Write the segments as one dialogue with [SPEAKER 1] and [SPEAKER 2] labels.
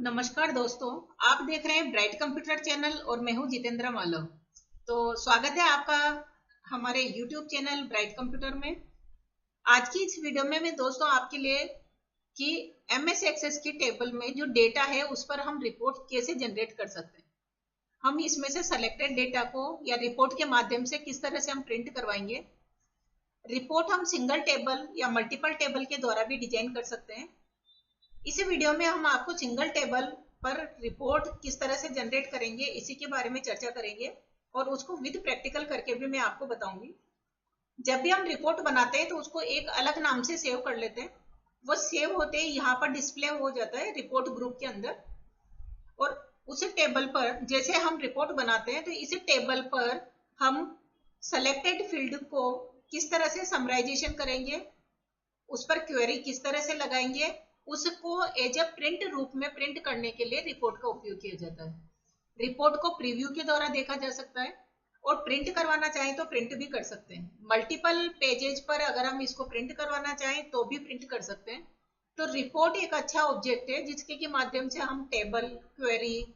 [SPEAKER 1] नमस्कार दोस्तों। आप देख रहे हैं ब्राइट कंप्यूटर चैनल और मैं हूं जितेंद्र मालव। तो स्वागत है आपका हमारे YouTube चैनल ब्राइट कंप्यूटर में। आज की इस वीडियो में मैं दोस्तों आपके लिए कि MS एक्सेस की टेबल में जो डेटा है उस पर हम रिपोर्ट कैसे जनरेट कर सकते हैं। हम इसमें से सेलेक्टेड डेटा को या रिपोर्ट के माध्यम से किस तरह से हम प्रिंट करवाएंगे। रिपोर्ट हम सिंगल टेबल या मल्टीपल टेबल के द्वारा भी डिजाइन कर सकते हैं। इस वीडियो में हम आपको सिंगल टेबल पर रिपोर्ट किस तरह से जनरेट करेंगे इसी के बारे में चर्चा करेंगे और उसको विद प्रैक्टिकल करके भी मैं आपको बताऊंगी। जब भी हम रिपोर्ट बनाते हैं तो उसको एक अलग नाम से सेव कर लेते हैं। वो सेव होते ही यहाँ पर डिस्प्ले हो जाता है रिपोर्ट ग्रुप के अंदर। और उस टेबल पर जैसे हम रिपोर्ट बनाते हैं तो इस टेबल पर हम सेलेक्टेड फील्ड को किस तरह से समराइजेशन करेंगे, उस पर क्वेरी किस तरह से लगाएंगे, उसको एज अ प्रिंट रूप में प्रिंट करने के लिए रिपोर्ट का उपयोग किया जाता है। रिपोर्ट को प्रीव्यू के द्वारा देखा जा सकता है और प्रिंट करवाना चाहें तो प्रिंट भी कर सकते हैं। मल्टीपल पेजेज पर अगर हम इसको प्रिंट करवाना चाहें तो भी प्रिंट कर सकते हैं। तो रिपोर्ट एक अच्छा ऑब्जेक्ट है जिसके के माध्यम से हम टेबल, क्वेरी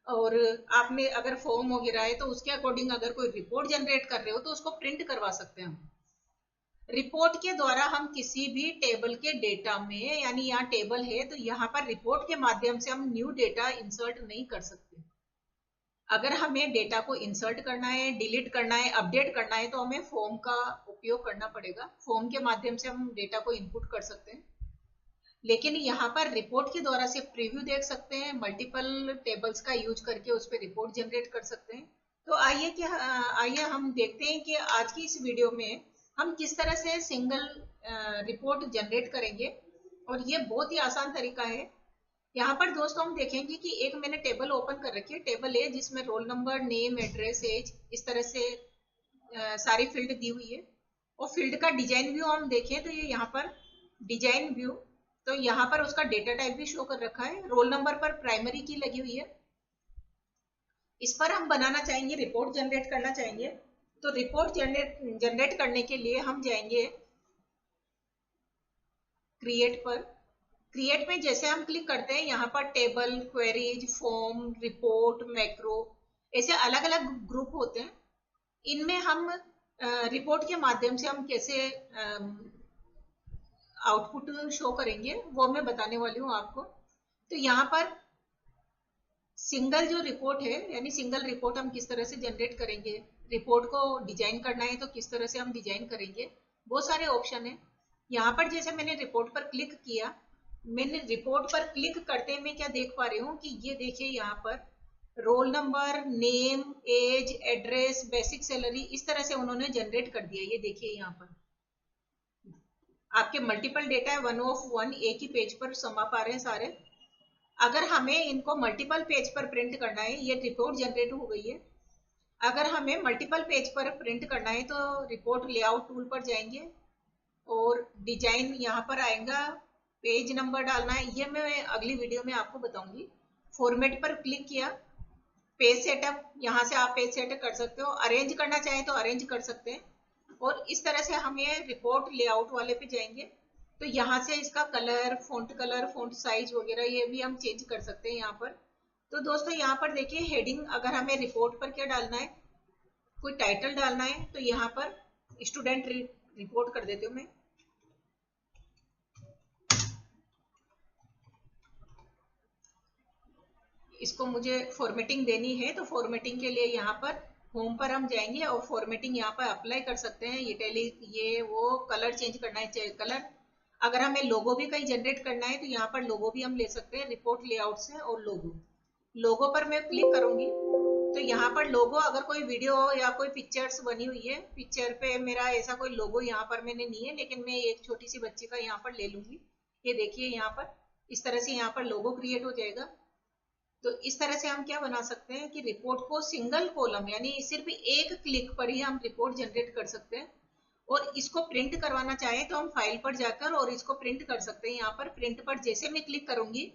[SPEAKER 1] और आपने अगर फॉर्म वगैरह है तो उसके अकॉर्डिंग अगर कोई रिपोर्ट जनरेट कर रहे हो तो उसको प्रिंट करवा सकते हैं हम। रिपोर्ट के द्वारा हम किसी भी टेबल के डेटा में, यानी यहाँ टेबल है तो यहाँ पर रिपोर्ट के माध्यम से हम न्यू डेटा इंसर्ट नहीं कर सकते। अगर हमें डेटा को इंसर्ट करना है, डिलीट करना है, अपडेट करना है तो हमें फॉर्म का उपयोग करना पड़ेगा। फॉर्म के माध्यम से हम डेटा को इनपुट कर सकते हैं। लेकिन यहाँ पर रिपोर्ट के द्वारा सिर्फ प्रीव्यू देख सकते हैं, मल्टीपल टेबल्स का यूज करके उस पर रिपोर्ट जनरेट कर सकते हैं। तो आइए हम देखते हैं कि आज की इस वीडियो में हम किस तरह से सिंगल रिपोर्ट जनरेट करेंगे। और ये बहुत ही आसान तरीका है। यहाँ पर दोस्तों हम देखेंगे कि एक मैंने टेबल ओपन कर रखी है, टेबल है जिसमें roll number, name, address, age इस तरह से सारी फील्ड दी हुई है। और फील्ड का डिजाइन व्यू हम देखें तो ये यहाँ पर डिजाइन व्यू, तो यहाँ पर उसका डेटा टाइप भी शो कर रखा है। रोल नंबर पर प्राइमरी की लगी हुई है। इस पर हम बनाना चाहेंगे, रिपोर्ट जनरेट करना चाहेंगे तो रिपोर्ट जनरेट करने के लिए हम जाएंगे क्रिएट पर। क्रिएट में जैसे हम क्लिक करते हैं यहाँ पर table, queries, form, report, macro ऐसे अलग अलग ग्रुप होते हैं। इनमें हम रिपोर्ट के माध्यम से हम कैसे आउटपुट शो करेंगे वो मैं बताने वाली हूँ आपको। तो यहाँ पर सिंगल जो रिपोर्ट है, यानी सिंगल रिपोर्ट हम किस तरह से जनरेट करेंगे, रिपोर्ट को डिजाइन करना है तो किस तरह से हम डिजाइन करेंगे, बहुत सारे ऑप्शन है। यहाँ पर जैसे मैंने रिपोर्ट पर क्लिक किया, मैंने रिपोर्ट पर क्लिक करते मैं क्या देख पा रही हूँ कि ये देखिए यहाँ पर roll number, name, age, address, basic salary इस तरह से उन्होंने जनरेट कर दिया। ये देखिए यहाँ पर आपके मल्टीपल डेटा है, 1 एक ही पेज पर समा पा रहे हैं सारे। अगर हमें इनको मल्टीपल पेज पर प्रिंट करना है, ये रिपोर्ट जनरेट हो गई है। अगर हमें मल्टीपल पेज पर प्रिंट करना है तो रिपोर्ट लेआउट टूल पर जाएंगे और डिजाइन यहाँ पर आएगा, पेज नंबर डालना है, ये मैं अगली वीडियो में आपको बताऊंगी। फॉर्मेट पर क्लिक किया, पेज सेटअप, यहाँ से आप पेज सेटअप कर सकते हो। अरेंज करना चाहें तो अरेंज कर सकते हैं। और इस तरह से हम ये रिपोर्ट लेआउट वाले पे जाएंगे तो यहाँ से इसका कलर, फॉन्ट साइज वगैरह ये भी हम चेंज कर सकते हैं यहाँ पर। तो दोस्तों यहाँ पर देखिए हेडिंग, अगर हमें रिपोर्ट पर क्या डालना है, कोई टाइटल डालना है तो यहाँ पर स्टूडेंट रिपोर्ट कर देती हूँ मैं। इसको मुझे फॉर्मेटिंग देनी है तो फॉर्मेटिंग के लिए यहाँ पर होम पर हम जाएंगे और फॉर्मेटिंग यहाँ पर अप्लाई कर सकते हैं। इटैलिक, ये वो, कलर चेंज करना है कलर। अगर हमें लोगो भी कहीं जनरेट करना है तो यहाँ पर लोगो भी हम ले सकते हैं रिपोर्ट लेआउट से। और लोगो पर मैं क्लिक करूंगी तो यहाँ पर लोगो, अगर कोई वीडियो या कोई पिक्चर्स बनी हुई है, पिक्चर पे मेरा ऐसा कोई लोगो यहाँ पर मैंने नहीं है, लेकिन मैं एक छोटी सी बच्ची का यहाँ पर ले लूंगी। ये देखिए यहाँ पर इस तरह से यहाँ पर लोगो क्रिएट हो जाएगा। तो इस तरह से हम क्या बना सकते हैं कि रिपोर्ट को सिंगल कॉलम, यानी सिर्फ एक क्लिक पर ही हम रिपोर्ट जनरेट कर सकते हैं। और इसको प्रिंट करवाना चाहे तो हम फाइल पर जाकर और इसको प्रिंट कर सकते हैं। यहाँ पर प्रिंट पर जैसे मैं क्लिक करूंगी,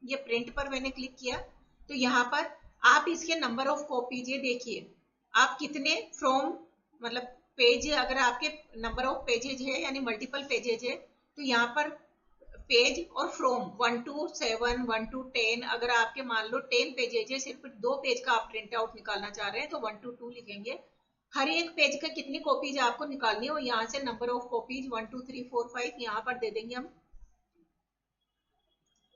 [SPEAKER 1] ये प्रिंट पर मैंने क्लिक किया तो यहाँ पर आप इसके नंबर ऑफ कॉपीज ये देखिए, आप कितने फ्रॉम, मतलब पेज, अगर आपके नंबर ऑफ पेजेज है यानी मल्टीपल पेजेज है तो यहाँ पर पेज और फ्रॉम 1 to 7, 1 to 10, अगर आपके मान लो 10 पेजेज है, सिर्फ 2 पेज का आप प्रिंट आउट निकालना चाह रहे हैं तो 1 to 2 लिखेंगे। हर एक पेज का कितनी कॉपीज आपको निकालनी हो, यहाँ से नंबर ऑफ कॉपीज 1 2 3 4 5 यहाँ पर दे देंगे हम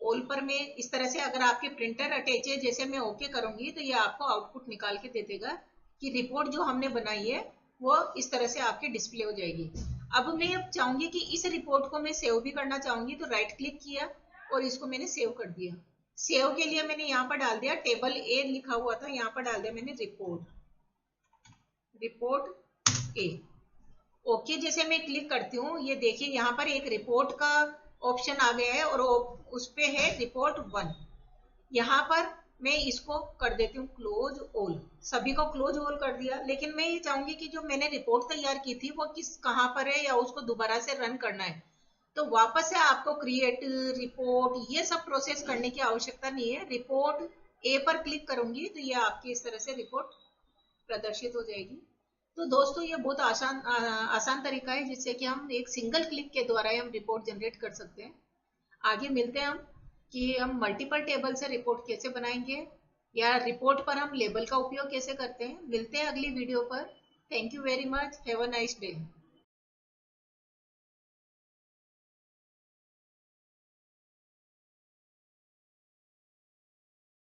[SPEAKER 1] ऑल पर में। इस तरह से अगर आपके प्रिंटर अटैच है, जैसे मैं ओके करूंगी तो ये आपको आउटपुट निकाल के दे देगा कि रिपोर्ट जो हमने बनाई है वो इस तरह से आपके डिस्प्ले हो जाएगी। अब मैं चाहूंगी कि इस रिपोर्ट को मैं सेव भी करना चाहूंगी, तो राइट क्लिक किया और इसको मैंने सेव कर दिया। सेव के लिए मैंने यहाँ पर डाल दिया टेबल ए लिखा हुआ था, यहाँ पर डाल दिया मैंने रिपोर्ट ए। ओके जैसे मैं क्लिक करती हूँ, ये देखिए यहाँ पर एक रिपोर्ट का ऑप्शन आ गया है और उस पे है रिपोर्ट 1। यहाँ पर मैं इसको कर देती हूँ क्लोज ऑल, सभी को क्लोज ऑल कर दिया। लेकिन मैं ये चाहूंगी कि जो मैंने रिपोर्ट तैयार की थी वो कहाँ पर है, या उसको दोबारा से रन करना है, तो वापस से आपको क्रिएट रिपोर्ट ये सब प्रोसेस करने की आवश्यकता नहीं है। रिपोर्ट ए पर क्लिक करूंगी तो ये आपकी इस तरह से रिपोर्ट प्रदर्शित हो जाएगी। तो दोस्तों ये बहुत आसान तरीका है जिससे कि हम एक सिंगल क्लिक के द्वारा हम रिपोर्ट जनरेट कर सकते हैं। आगे मिलते हैं हम कि हम मल्टीपल टेबल से रिपोर्ट कैसे बनाएंगे या रिपोर्ट पर हम लेबल का उपयोग कैसे करते हैं। मिलते हैं अगली वीडियो पर। Thank you very much, have a nice day.